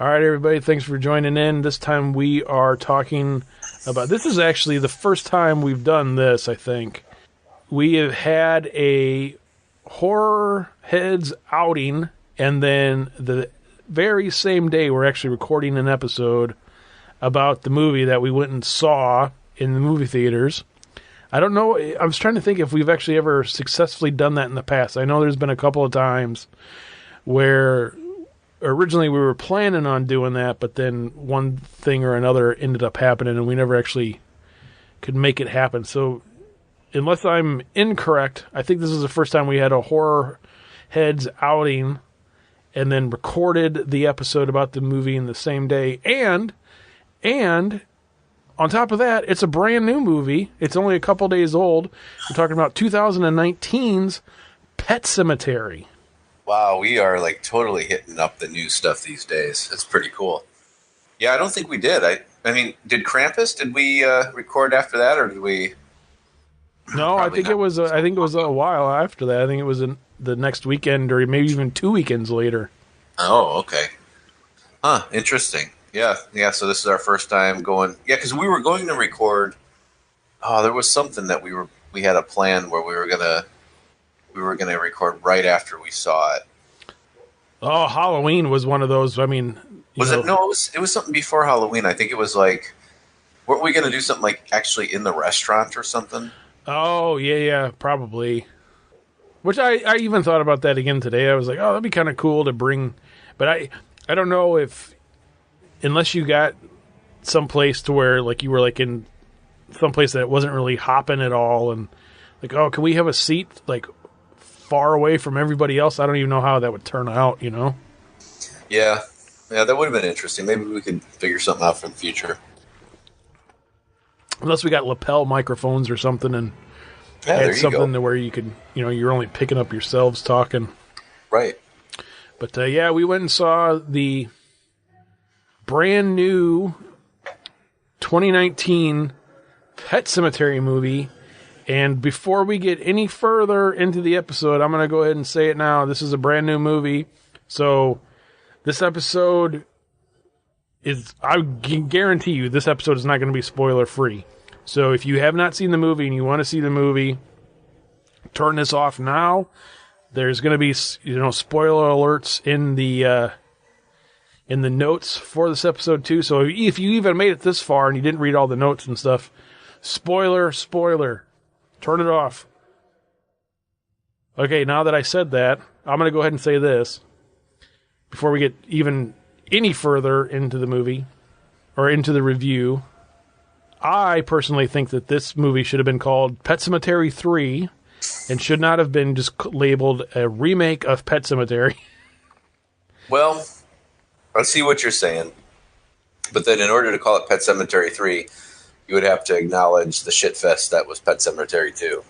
All right, everybody, thanks for joining in. This time we are talking about... This is actually the first time we've done this, I think. We have had a horror heads outing, and then the very same day we're actually recording an episode about the movie that we went and saw in the movie theaters. I don't know, I was trying to think if we've actually ever successfully done that in the past. I know there's been a couple of times where originally we were planning on doing that, but then one thing or another ended up happening and we never actually could make it happen. So unless I'm incorrect, I think this is the first time we had a horror heads outing and then recorded the episode about the movie in the same day. And on top of that, it's a brand new movie. It's only a couple days old. We're talking about 2019's Pet Sematary. Wow, we are like totally hitting up the new stuff these days. It's pretty cool. Yeah, I don't think we did. I mean, did Krampus? Did we record after that, or did we? No, I think it was. I think it was a while after that. I think it was in the next weekend, or maybe even 2 weekends later. Oh, okay. Huh. Interesting. Yeah. So this is our first time going. Yeah, because we were going to record. Oh, there was something that we had a plan where we were gonna record right after we saw it. Oh, Halloween was one of those. I mean, was it? No, it was something before Halloween. I think it was like, weren't we going to do something like actually in the restaurant or something? Oh, yeah, probably. Which I even thought about that again today. I was like, oh, that'd be kind of cool to bring. But I don't know if, unless you got someplace to where like you were like in someplace that wasn't really hopping at all, and like, oh, can we have a seat like far away from everybody else? I don't even know how that would turn out, you know? Yeah, that would have been interesting. Maybe we could figure something out for the future. Unless we got lapel microphones or something and had something to where you could, you're only picking up yourselves talking. Right. But yeah, we went and saw the brand new 2019 Pet Sematary movie. And before we get any further into the episode, I'm going to go ahead and say it now. This is a brand new movie. So this episode is, I can guarantee you, this episode is not going to be spoiler free. So if you have not seen the movie and you want to see the movie, turn this off now. There's going to be, spoiler alerts in the notes for this episode too. So if you even made it this far and you didn't read all the notes and stuff, spoiler. Turn it off. Okay, now that I said that, I'm going to go ahead and say this. Before we get even any further into the movie, or into the review, I personally think that this movie should have been called Pet Sematary 3, and should not have been just labeled a remake of Pet Sematary. Well, I see what you're saying. But then in order to call it Pet Sematary 3... you would have to acknowledge the shitfest that was Pet Sematary 2.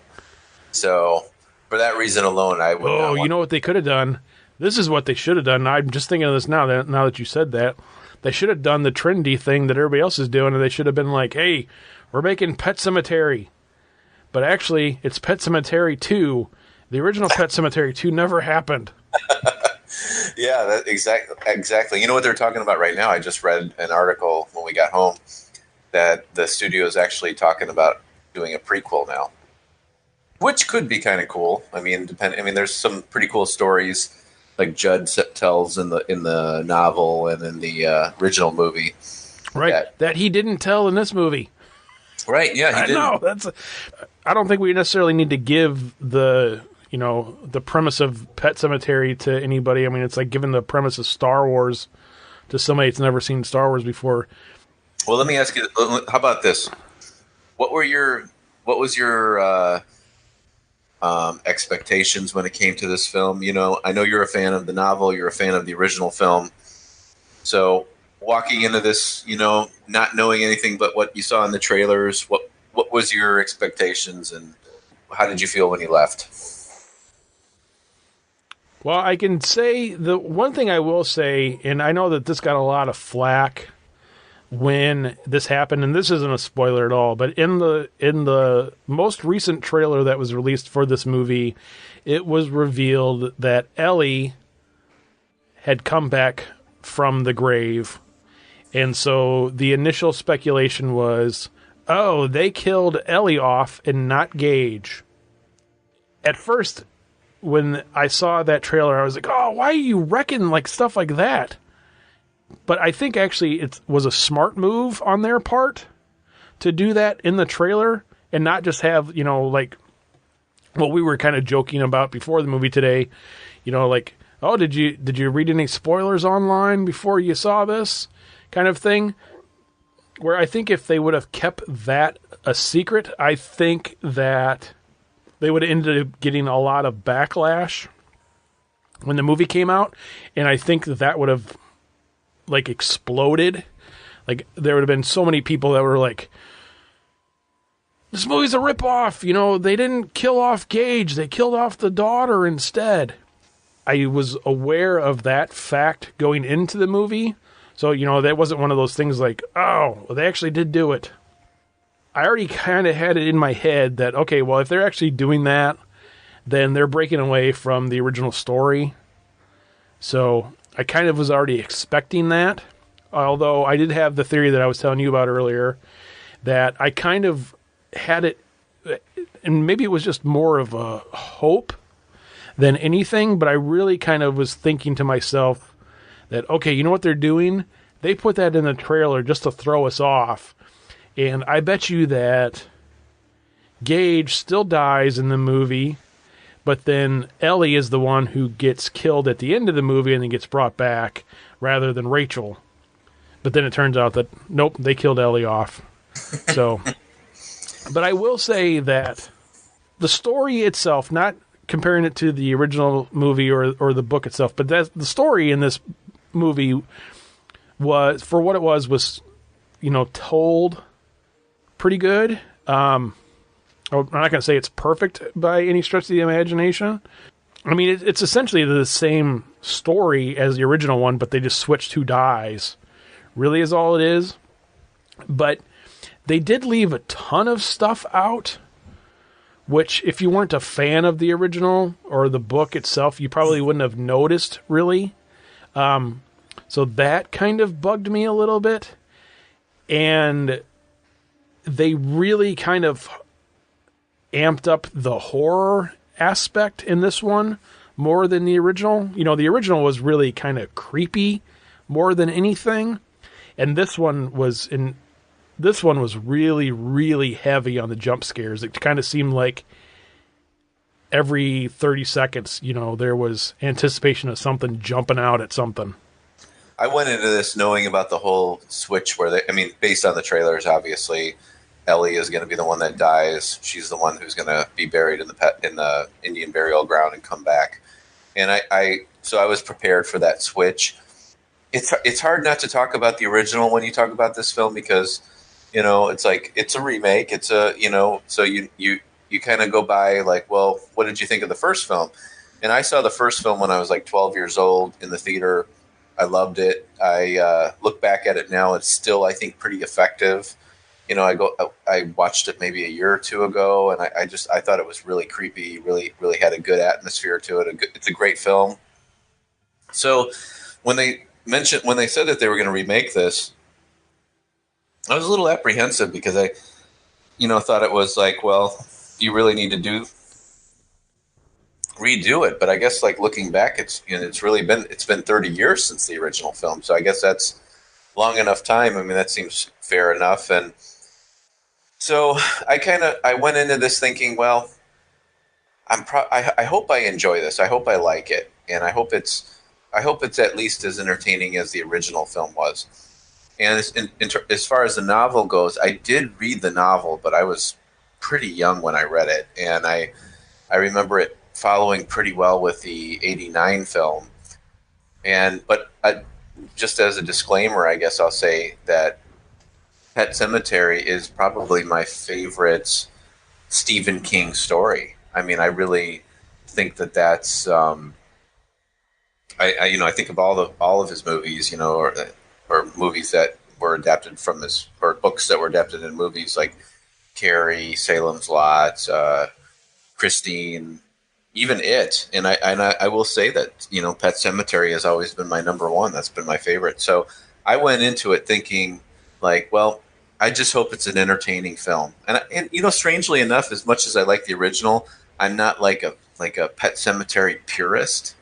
So, for that reason alone, I would. Oh, you know what they could have done? This is what they should have done. I'm just thinking of this now that you said that. They should have done the trendy thing that everybody else is doing, and they should have been like, hey, we're making Pet Sematary. But actually, it's Pet Sematary 2. The original Pet Sematary 2 never happened. Yeah, exactly. You know what they're talking about right now? I just read an article when we got home that the studio is actually talking about doing a prequel now, which could be kind of cool. I mean, there's some pretty cool stories like Judd tells in the novel and in the original movie, right? That he didn't tell in this movie, right? Yeah, he didn't. I don't think we necessarily need to give the premise of Pet Sematary to anybody. I mean, it's like giving the premise of Star Wars to somebody that's never seen Star Wars before. Well, let me ask you, how about this? What was your expectations when it came to this film? I know you're a fan of the novel, you're a fan of the original film. So walking into this, not knowing anything but what you saw in the trailers, what was your expectations and how did you feel when you left? Well, I can say the one thing I will say, and I know that this got a lot of flack when this happened, and this isn't a spoiler at all, but in the most recent trailer that was released for this movie, it was revealed that Ellie had come back from the grave. And so the initial speculation was, oh, they killed Ellie off and not Gage. At first, when I saw that trailer, I was like, oh, why are you wrecking like stuff like that? But I think actually it was a smart move on their part to do that in the trailer and not just have, like what we were kind of joking about before the movie today, like, oh, did you read any spoilers online before you saw this kind of thing? Where I think if they would have kept that a secret, I think that they would have ended up getting a lot of backlash when the movie came out, and I think that would have like exploded. Like there would have been so many people that were like, this movie's a ripoff, they didn't kill off Gage, they killed off the daughter instead. I was aware of that fact going into the movie, so that wasn't one of those things like, oh, well, they actually did do it. I already kind of had it in my head that, okay, well, if they're actually doing that, then they're breaking away from the original story. So I kind of was already expecting that, although I did have the theory that I was telling you about earlier, that I kind of had it, and maybe it was just more of a hope than anything, but I really kind of was thinking to myself that, okay, you know what they're doing? They put that in the trailer just to throw us off. And I bet you that Gage still dies in the movie, but then Ellie is the one who gets killed at the end of the movie and then gets brought back rather than Rachel. But then it turns out that, nope, they killed Ellie off. So, but I will say that the story itself, not comparing it to the original movie or the book itself, but the story in this movie was, for what it was, told pretty good. I'm not going to say it's perfect by any stretch of the imagination. I mean, it's essentially the same story as the original one, but they just switched who dies. Really is all it is. But they did leave a ton of stuff out, which if you weren't a fan of the original or the book itself, you probably wouldn't have noticed, really. So that kind of bugged me a little bit. And they really kind of amped up the horror aspect in this one more than the original. The original was really kind of creepy more than anything. And this one was really, really heavy on the jump scares. It kind of seemed like every 30 seconds, there was anticipation of something jumping out at something. I went into this knowing about the whole switch based on the trailers, obviously, Ellie is going to be the one that dies. She's the one who's going to be buried in the Indian burial ground and come back. And so I was prepared for that switch. It's hard not to talk about the original when you talk about this film because, it's like, it's a remake. It's so you kind of go by like, well, what did you think of the first film? And I saw the first film when I was like 12 years old in the theater. I loved it. I look back at it now. It's still, I think, pretty effective. I watched it maybe a year or two ago, and I thought it was really creepy. Really, really had a good atmosphere to it. It's a great film. So when they said that they were going to remake this, I was a little apprehensive because I, thought it was like, well, you really need to redo it. But I guess like looking back, it's been 30 years since the original film. So I guess that's long enough time. I mean, that seems fair enough. And so I went into this thinking, well, I hope I enjoy this. I hope I like it. And I hope it's at least as entertaining as the original film was. And as far as the novel goes, I did read the novel, but I was pretty young when I read it. And I remember it following pretty well with the 89 film. But just as a disclaimer, I guess I'll say that Pet Sematary is probably my favorite Stephen King story. I mean, I really think that's I think of all of his movies, or movies that were adapted from his, or books that were adapted in movies like Carrie, Salem's Lot, Christine, even it. And I will say that, you know, Pet Sematary has always been my number one. That's been my favorite. So I went into it thinking like, well, I just hope it's an entertaining film. And you know, strangely enough, as much as I like the original, I'm not like a Pet Sematary purist,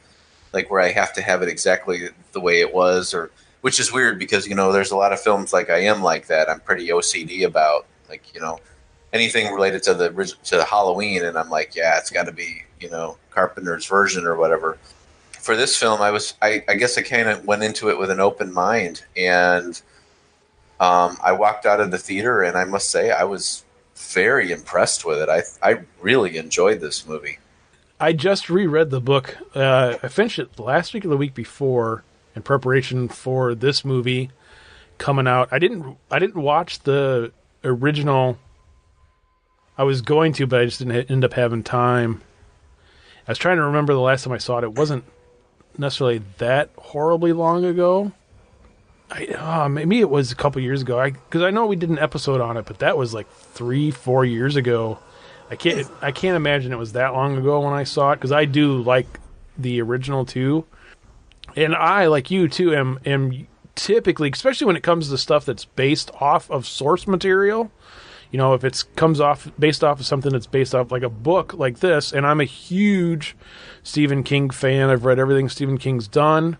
like where I have to have it exactly the way it was, or which is weird because, you know, there's a lot of films like I am like that. I'm pretty OCD about, like, you know, anything related to the Halloween, and I'm like, yeah, it's got to be, you know, Carpenter's version or whatever. For this film, I guess I kind of went into it with an open mind, and I walked out of the theater, and I must say I was very impressed with it. I really enjoyed this movie. I just reread the book. I finished it last week or the week before in preparation for this movie coming out. I didn't watch the original. I was going to, but I just didn't end up having time. I was trying to remember the last time I saw it. It wasn't necessarily that horribly long ago. Maybe it was a couple years ago. Because I know we did an episode on it, but that was like 3-4 years ago. I can't imagine it was that long ago when I saw it, because I do like the original too, and I, like you too, am typically, especially when it comes to stuff that's based off of source material. You know, if it comes off based off of something that's based off like a book like this, and I'm a huge Stephen King fan. I've read everything Stephen King's done.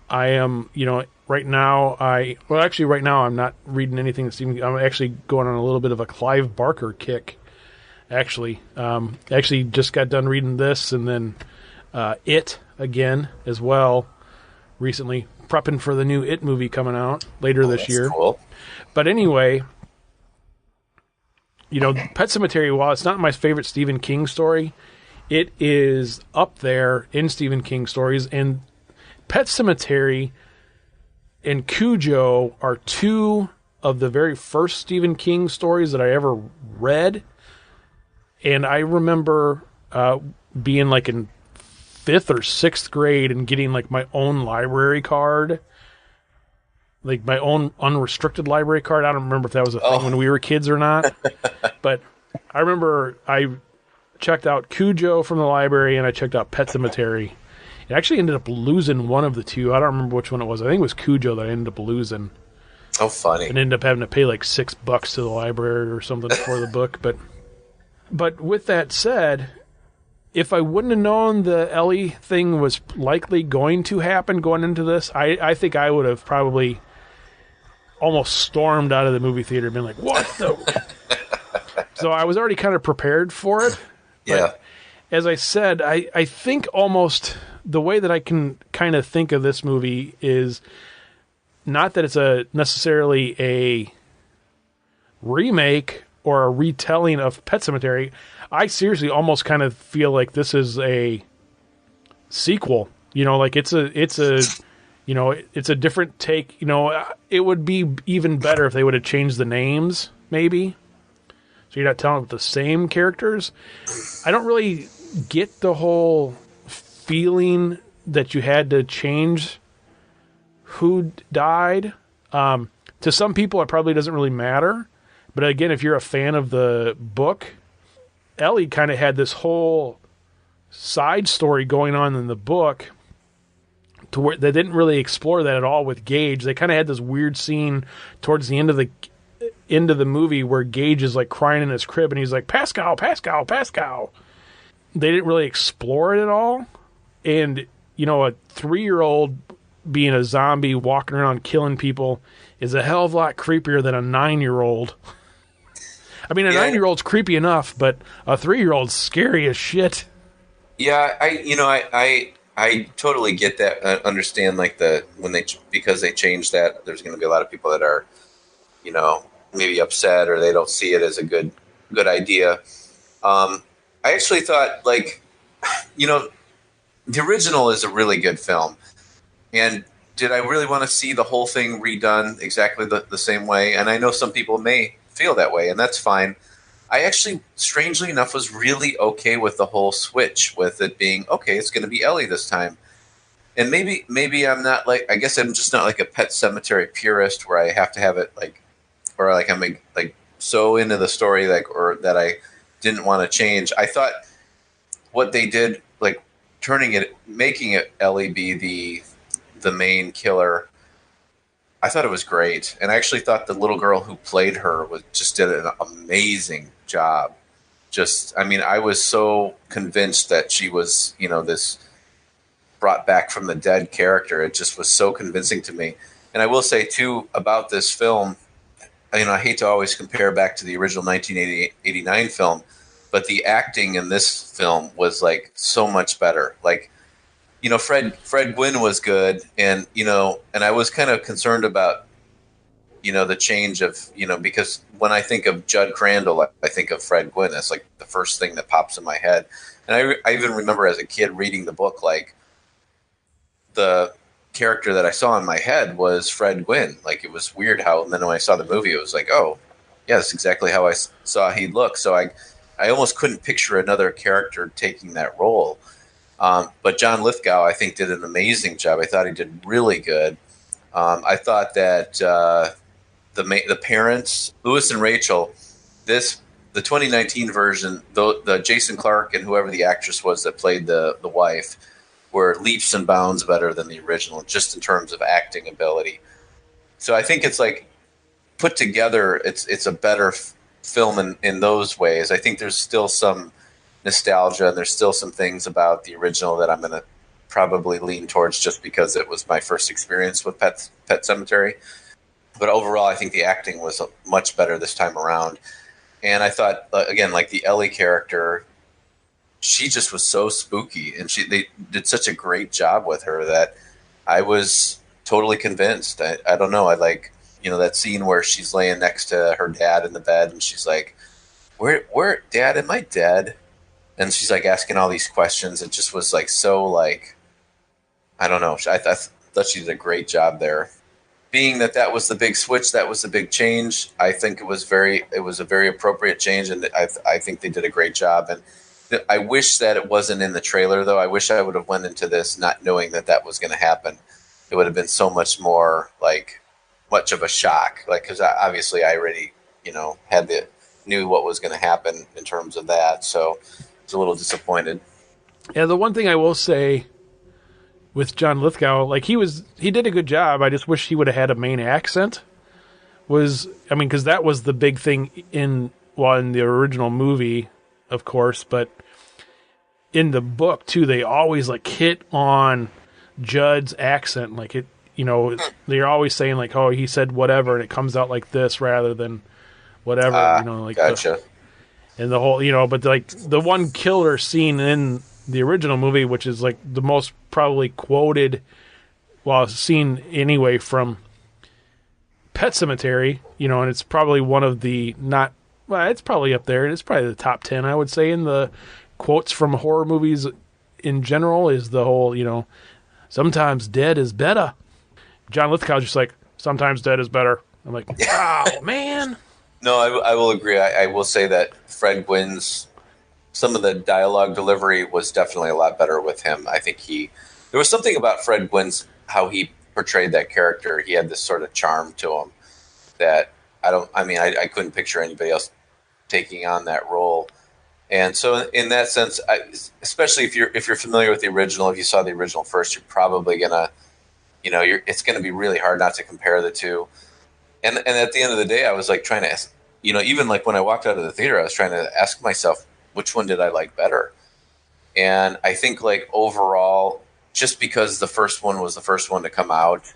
I am, you know, right now right now I'm not reading anything that Stephen. I'm actually going on a little bit of a Clive Barker kick. Actually just got done reading this, and then It again as well recently, prepping for the new It movie coming out later this year. Cool. But anyway, you know, Pet Sematary, while it's not my favorite Stephen King story, it is up there in Stephen King stories. And Pet Sematary and Cujo are two of the very first Stephen King stories that I ever read. And I remember being like in 5th or 6th grade and getting like my own library card, like my own unrestricted library card. I don't remember if that was a thing when we were kids or not, but I remember I checked out Cujo from the library and I checked out Pet Sematary. It actually ended up losing one of the two. I don't remember which one it was. I think it was Cujo that I ended up losing. Oh, funny. And ended up having to pay like $6 to the library or something for the book, But with that said, if I wouldn't have known the Ellie thing was likely going to happen going into this, I think I would have probably almost stormed out of the movie theater and been like, what the? So I was already kind of prepared for it. Yeah. As I said, I think almost the way that I can kind of think of this movie is not that it's necessarily a remake or a retelling of Pet Sematary. I seriously almost kind of feel like this is a sequel. You know, like it's a you know, it's a different take. You know, it would be even better if they would have changed the names, maybe. So you're not telling with the same characters. I don't really get the whole feeling that you had to change who died. To some people, it probably doesn't really matter. But again, if you're a fan of the book, Ellie kind of had this whole side story going on in the book to where they didn't really explore that at all with Gage. They kind of had this weird scene towards the end of the movie where Gage is like crying in his crib and he's like, Pascal, Pascal, Pascal. They didn't really explore it at all. And, you know, a 3-year-old being a zombie walking around killing people is a hell of a lot creepier than a 9-year-old. I mean, a 9-year-old's creepy enough, but a 3-year-old's scary as shit. Yeah, I totally get that. I understand, like, because they changed that, there's going to be a lot of people that are, you know, maybe upset or they don't see it as a good idea. I actually thought, like, you know, the original is a really good film, and did I really want to see the whole thing redone exactly the same way? And I know some people may feel that way, and that's fine. I actually, strangely enough, was really okay with the whole switch, with it being, okay, it's going to be Ellie this time. And maybe I'm not like, I guess I'm just not like a Pet Sematary purist where I have to have it like, or like I'm like so into the story, like, or that I didn't want to change. I thought what they did, like making it Ellie be the main killer, I thought it was great, and I actually thought the little girl who played her just did an amazing job. Just, I mean, I was so convinced that she was, this brought back from the dead character. It just was so convincing to me. And I will say too about this film, I hate to always compare back to the original 1989 film, but the acting in this film was like so much better. Like, Fred Gwynn was good, and and I was kind of concerned about the change of because when I think of Judd Crandall, I think of Fred Gwynn. That's like the first thing that pops in my head. And I even remember as a kid reading the book, like the character that I saw in my head was Fred Gwynn. Like, it was weird how, and then when I saw the movie, it was like, oh, yeah, that's exactly how I saw he'd look. So I almost couldn't picture another character taking that role. But John Lithgow, I think, did an amazing job. I thought he did really good. I thought that the parents, Louis and Rachel, the 2019 version, the Jason Clarke and whoever the actress was that played the wife, were leaps and bounds better than the original, just in terms of acting ability. So I think it's like put together, it's a better film in those ways. I think there's still some nostalgia, and there's still some things about the original that I'm going to probably lean towards just because it was my first experience with Pet Sematary. But overall, I think the acting was much better this time around. And I thought, again, like the Ellie character, she just was so spooky, and they did such a great job with her that I was totally convinced. I don't know. I like, that scene where she's laying next to her dad in the bed, and she's like, where, Dad, am I dead? And she's like asking all these questions. It just was like, so like, I don't know. I thought she did a great job there. Being that was the big switch, that was the big change. I think it was a very appropriate change, and I think they did a great job. And I wish that it wasn't in the trailer, though. I wish I would have went into this not knowing that was going to happen. It would have been so much more much of a shock, because obviously I already knew what was going to happen in terms of that. So I was a little disappointed. Yeah, the one thing I will say with John Lithgow, he did a good job. I just wish he would have had a main accent. Because that was the big thing in the original movie, of course, but in the book too, they always hit on Judd's accent. They're always saying oh, he said whatever, and it comes out like this rather than whatever. Gotcha. And the whole, but the one killer scene in the original movie, which is the most probably quoted, scene anyway from Pet Sematary, and it's probably one of the it's probably up there. It's probably the top 10, I would say, in the quotes from horror movies in general, is the whole, sometimes dead is better. John Lithgow's just sometimes dead is better. I'm like, oh, man. No, I will agree. I will say that Fred Gwynn's, some of the dialogue delivery was definitely a lot better with him. I think there was something about Fred Gwynn's, how he portrayed that character. He had this sort of charm to him that I couldn't picture anybody else taking on that role. And so in that sense, especially if you're familiar with the original, if you saw the original first, you're probably gonna, it's gonna be really hard not to compare the two. And at the end of the day, I was trying to, even when I walked out of the theater, I was trying to ask myself, which one did I like better? And I think overall, just because the first one was the first one to come out,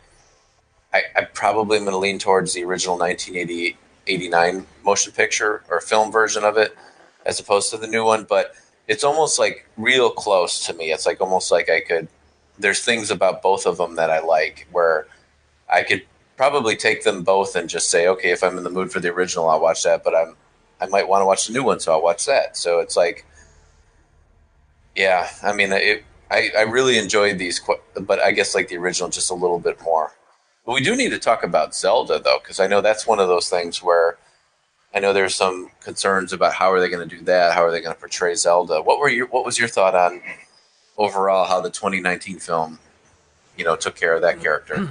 I probably am going to lean towards the original 1989 motion picture or film version of it, as opposed to the new one. But it's almost real close to me. It's almost there's things about both of them that I like, where I could probably take them both and just say, okay, if I'm in the mood for the original, I'll watch that. But I might want to watch the new one, so I'll watch that. So it's yeah, I really enjoyed these, but I guess the original just a little bit more. But we do need to talk about Zelda, though, because I know that's one of those things where I know there's some concerns about how are they going to do that, how are they going to portray Zelda. What was your thought on overall how the 2019 film, took care of that character?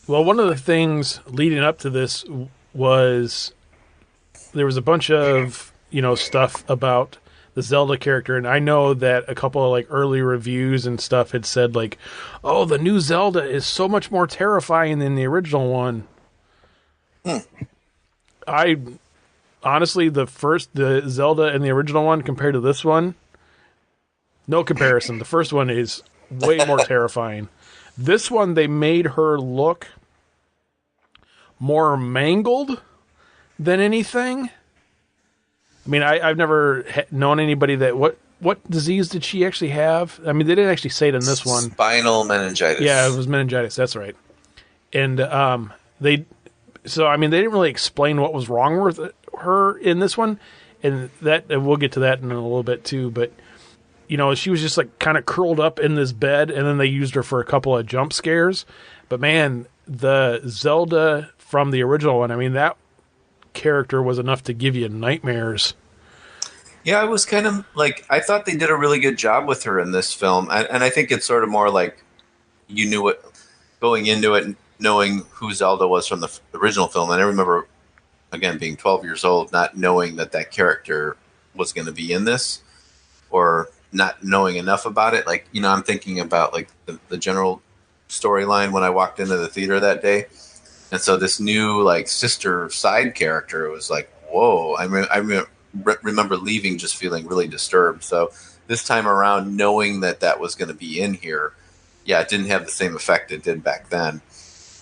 Well, one of the things leading up to this was there was a bunch of stuff about the Zelda character, and I know that a couple of like early reviews and stuff had said like, "Oh, the new Zelda is so much more terrifying than the original one." I honestly, the Zelda and the original one compared to this one, no comparison. The first one is way more terrifying. This one, they made her look more mangled than anything. I mean, I've never known anybody that... What disease did she actually have? I mean, they didn't actually say it in this one. Spinal meningitis. Yeah, it was meningitis. That's right. And they... So, I mean, they didn't really explain what was wrong with her in this one. And we'll get to that in a little bit, too. But, you know, she was just, like, kind of curled up in this bed, and then they used her for a couple of jump scares. But, man, the Zelda from the original one, I mean, that character was enough to give you nightmares. Yeah, it was kind of like, I thought they did a really good job with her in this film. And I think it's sort of more like you knew it going into it, knowing who Zelda was from the original film. And I remember, again, being 12 years old, not knowing that character was going to be in this, or not knowing enough about it. Like, you know, I'm thinking about like the general storyline when I walked into the theater that day. And so this new like sister side character was like, whoa. I remember leaving just feeling really disturbed. So this time around, knowing that was going to be in here, yeah, it didn't have the same effect it did back then.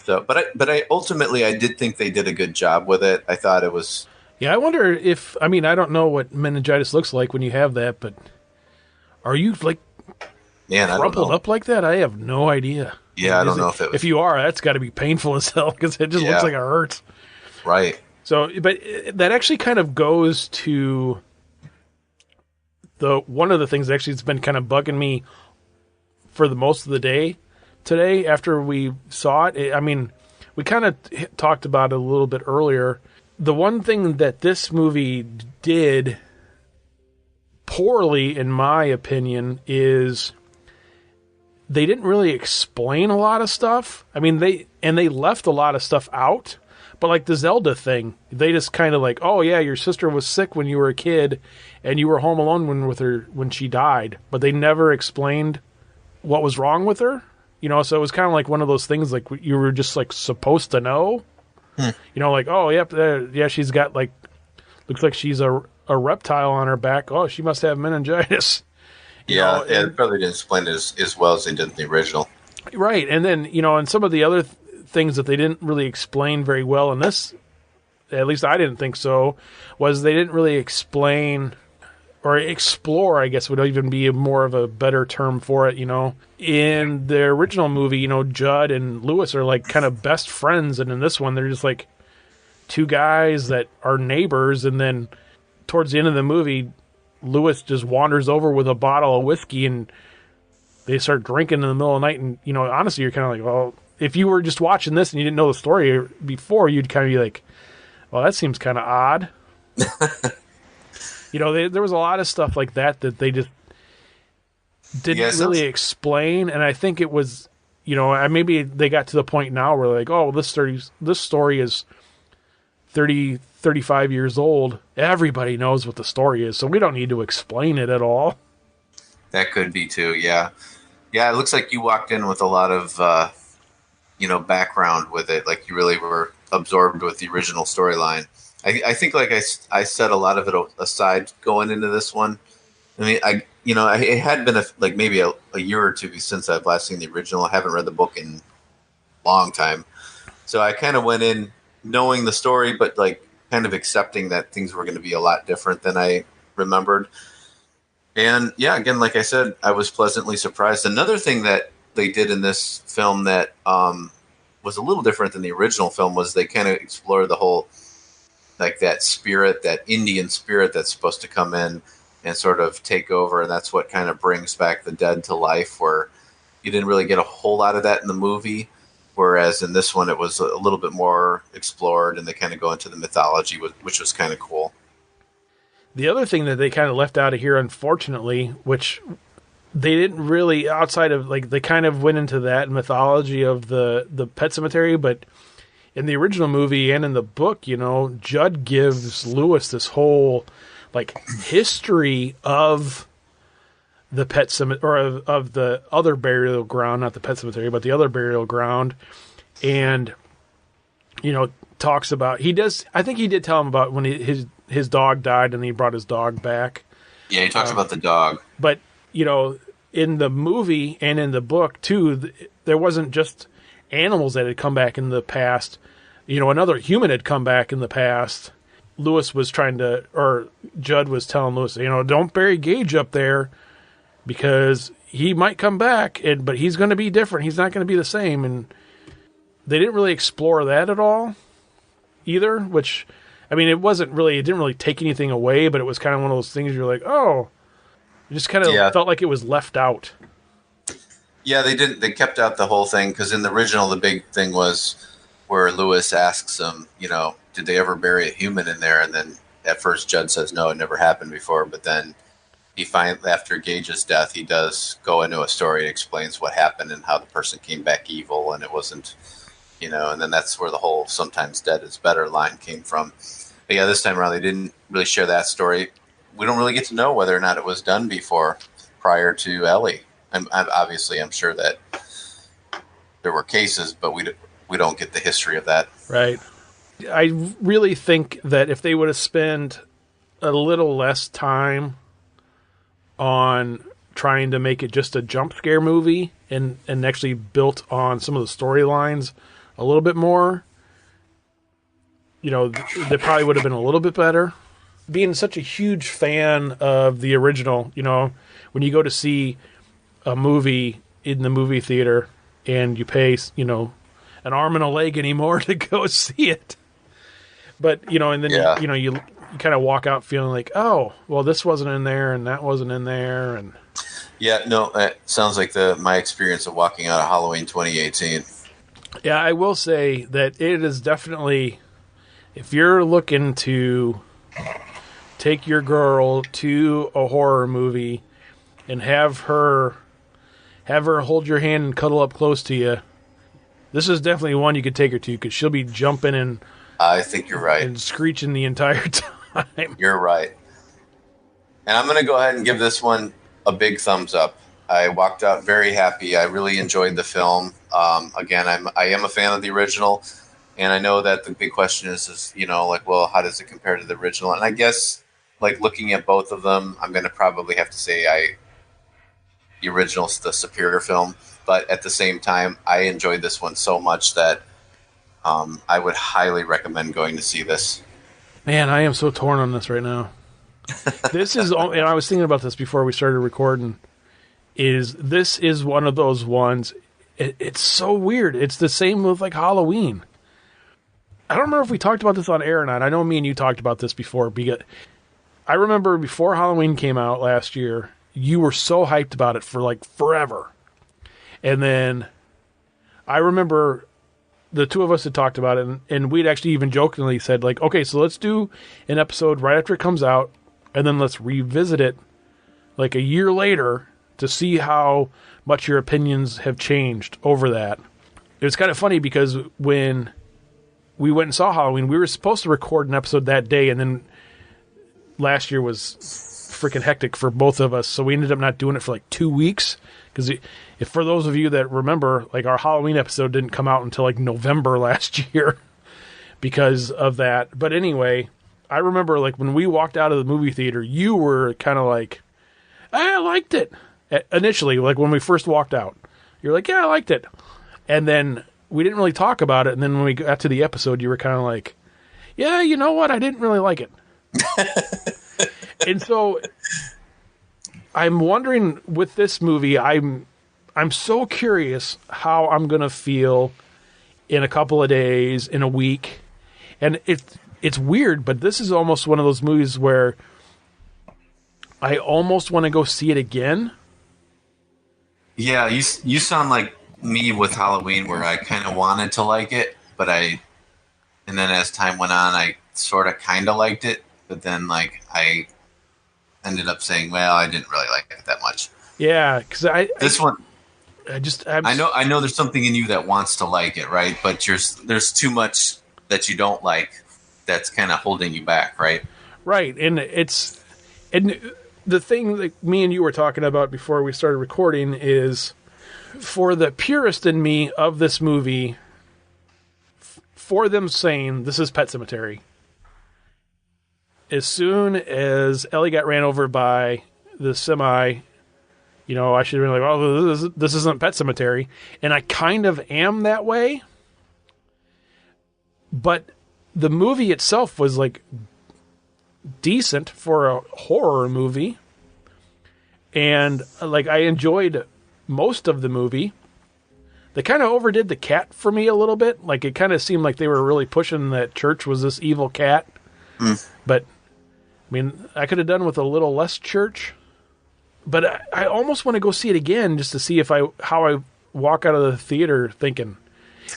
So, but I ultimately I did think they did a good job with it. I thought it was. Yeah, I wonder if, I mean, I don't know what meningitis looks like when you have that, but are you like crumpled up like that? I have no idea. Yeah, I don't know if it was. If you are, that's got to be painful as hell because it just looks like it hurts. Right. So, but that actually kind of goes to one of the things that actually has been kind of bugging me for the most of the day today after we saw it. I mean, we kind of talked about it a little bit earlier. The one thing that this movie did poorly, in my opinion, is they didn't really explain a lot of stuff. I mean, they left a lot of stuff out. But like the Zelda thing, they just kind of like, oh yeah, your sister was sick when you were a kid, and you were home alone when she died. But they never explained what was wrong with her. You know, so it was kind of like one of those things like you were just like supposed to know. You know, like, oh yep, yeah, she's got like, looks like she's a reptile on her back. Oh, she must have meningitis. Yeah, it probably didn't explain it as well as they did in the original. Right, and then, you know, and some of the other things that they didn't really explain very well in this, at least I didn't think so, was they didn't really explain or explore, I guess would even be more of a better term for it, you know. In the original movie, you know, Judd and Lewis are like kind of best friends, and in this one they're just like two guys that are neighbors, and then towards the end of the movie, Lewis just wanders over with a bottle of whiskey and they start drinking in the middle of the night. And, you know, honestly, you're kind of like, well, if you were just watching this and you didn't know the story before, you'd kind of be like, well, that seems kind of odd. You know, there was a lot of stuff like that they just didn't really explain. And I think it was, you know, maybe they got to the point now where like, oh, this story is 35 years old. Everybody knows what the story is, so we don't need to explain it at all. That could be too, yeah. Yeah, it looks like you walked in with a lot of, you know, background with it. Like you really were absorbed with the original storyline. I think, like I set a lot of it aside going into this one. I mean, it had been maybe a year or two since I've last seen the original. I haven't read the book in a long time. So I kind of went in knowing the story, but like kind of accepting that things were going to be a lot different than I remembered. And yeah, again, like I said, I was pleasantly surprised. Another thing that they did in this film that was a little different than the original film was they kind of explored the whole, like that spirit, that Indian spirit that's supposed to come in and sort of take over. And that's what kind of brings back the dead to life, where you didn't really get a whole lot of that in the movie. Whereas in this one, it was a little bit more explored, and they kind of go into the mythology, which was kind of cool. The other thing that they kind of left out of here, unfortunately, which they didn't really, outside of, like, they kind of went into that mythology of the Pet Sematary, but in the original movie and in the book, you know, Judd gives Lewis this whole, like history of the pet cemetery, or of the other burial ground, not the pet cemetery, but the other burial ground. And, talks about, I think he did tell him about when his dog died and he brought his dog back. Yeah, he talks about the dog. But, in the movie and in the book too, there wasn't just animals that had come back in the past. Another human had come back in the past. Lewis was Judd was telling Lewis, don't bury Gage up there because he might come back, but he's going to be different. He's not going to be the same. And they didn't really explore that at all either, which, it didn't really take anything away, but it was kind of one of those things you're like, oh, it just kind of felt like it was left out. Yeah, they kept out the whole thing, because in the original, the big thing was where Lewis asks him, did they ever bury a human in there? And then at first Judd says, no, it never happened before. But then he finds, after Gage's death, he does go into a story and explains what happened and how the person came back evil, and it wasn't, and then that's where the whole "sometimes dead is better" line came from. But yeah, this time around, they didn't really share that story. We don't really get to know whether or not it was done before, prior to Ellie. I'm sure that there were cases, but we don't get the history of that. Right. I really think that if they would have spent a little less time on trying to make it just a jump scare movie and actually built on some of the storylines a little bit more, they probably would have been a little bit better. Being such a huge fan of the original, when you go to see a movie in the movie theater and you pay, an arm and a leg anymore to go see it. But, and then, you kind of walk out feeling like, oh, well, this wasn't in there and that wasn't in there. And yeah, no, that sounds like my experience of walking out of Halloween 2018. Yeah, I will say that it is definitely, if you're looking to take your girl to a horror movie and have her hold your hand and cuddle up close to you, this is definitely one you could take her to, because she'll be jumping and I think you're right. And screeching the entire time. You're right. And I'm going to go ahead and give this one a big thumbs up. I walked out very happy. I really enjoyed the film. Again, I am a fan of the original, and I know that the big question is well, how does it compare to the original? And I guess, looking at both of them, I'm going to probably have to say the original's the superior film. But at the same time, I enjoyed this one so much that I would highly recommend going to see this. Man, I am so torn on this right now. This is, and I was thinking about this before we started recording, this is one of those ones, it's so weird. It's the same with Halloween. I don't remember if we talked about this on air or not. I know me and you talked about this before, because I remember before Halloween came out last year, you were so hyped about it for forever. And then I remember the two of us had talked about it, and we'd actually even jokingly said, okay, so let's do an episode right after it comes out, and then let's revisit it a year later to see how much your opinions have changed over that. It was kind of funny because when we went and saw Halloween, we were supposed to record an episode that day, and then last year was freaking hectic for both of us, so we ended up not doing it for 2 weeks, because if for those of you that remember, our Halloween episode didn't come out until November last year because of that. But anyway, I remember when we walked out of the movie theater, you were kind of I liked it initially, when we first walked out. You're like, yeah, I liked it. And then we didn't really talk about it, and then when we got to the episode, you were kind of yeah, you know what, I didn't really like it. And so I'm wondering with this movie, I'm so curious how I'm going to feel in a couple of days, in a week. And it's weird, but this is almost one of those movies where I almost want to go see it again. Yeah, you sound like me with Halloween, where I kind of wanted to like it, and then as time went on, I sort of kind of liked it, but then I ended up saying, well, I didn't really like it that much. Yeah, because I know there's something in you that wants to like it, right? But there's too much that you don't like that's kind of holding you back, right? Right, and the thing that me and you were talking about before we started recording is, for the purist in me of this movie, for them saying this is Pet Sematary, as soon as Ellie got ran over by the semi, I should have been like, oh, this isn't Pet Sematary. And I kind of am that way. But the movie itself was like decent for a horror movie. And like I enjoyed most of the movie. They kind of overdid the cat for me a little bit. Like it kind of seemed like they were really pushing that Church was this evil cat. But I mean, I could have done with a little less Church. But I almost want to go see it again just to see how I walk out of the theater thinking.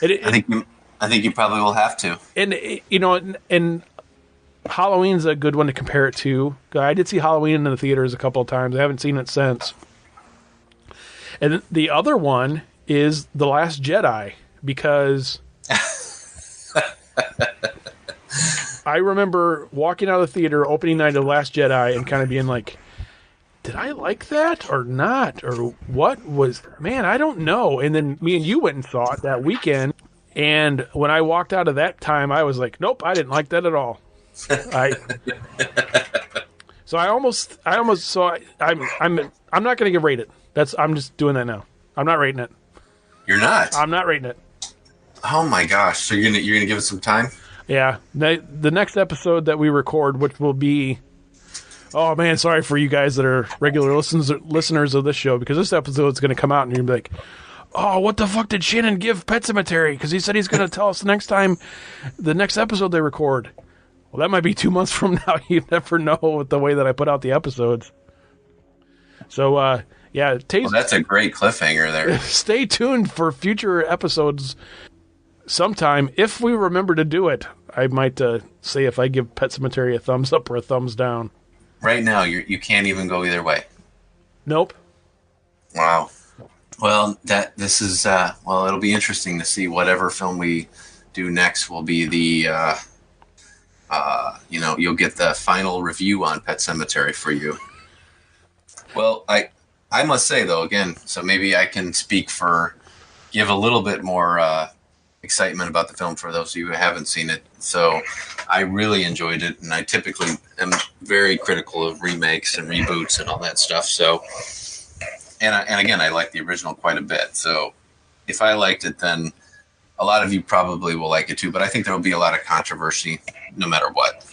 I think you probably will have to. And and Halloween's a good one to compare it to. I did see Halloween in the theaters a couple of times. I haven't seen it since. And the other one is The Last Jedi, because I remember walking out of the theater opening night of The Last Jedi and kind of being like, did I like that or not? Or what was, man, I don't know. And then me and you went and saw it that weekend. And when I walked out of that time, I was like, nope, I didn't like that at all. So I'm not going to get rated. I'm just doing that now. I'm not rating it. You're not? I'm not rating it. Oh my gosh. So you're gonna give it some time? Yeah. The next episode that we record, which will be, oh man, sorry for you guys that are regular listeners of this show, because this episode is going to come out and you're going to be like, oh, what the fuck did Shannon give Pet Sematary? Because he said he's going to tell us the next episode they record. Well, that might be 2 months from now. You never know with the way that I put out the episodes. So, yeah. That's a great cliffhanger there. Stay tuned for future episodes sometime. If we remember to do it, I might say if I give Pet Sematary a thumbs up or a thumbs down. Right now, you can't even go either way. Nope. Wow. Well, it'll be interesting to see whatever film we do next will be the, you'll get the final review on Pet Sematary for you. Well, I must say though, again, so maybe I can give a little bit more excitement about the film for those of you who haven't seen it. So I really enjoyed it, and I typically am very critical of remakes and reboots and all that stuff. So, and again, I like the original quite a bit. So if I liked it, then a lot of you probably will like it too. But I think there will be a lot of controversy no matter what.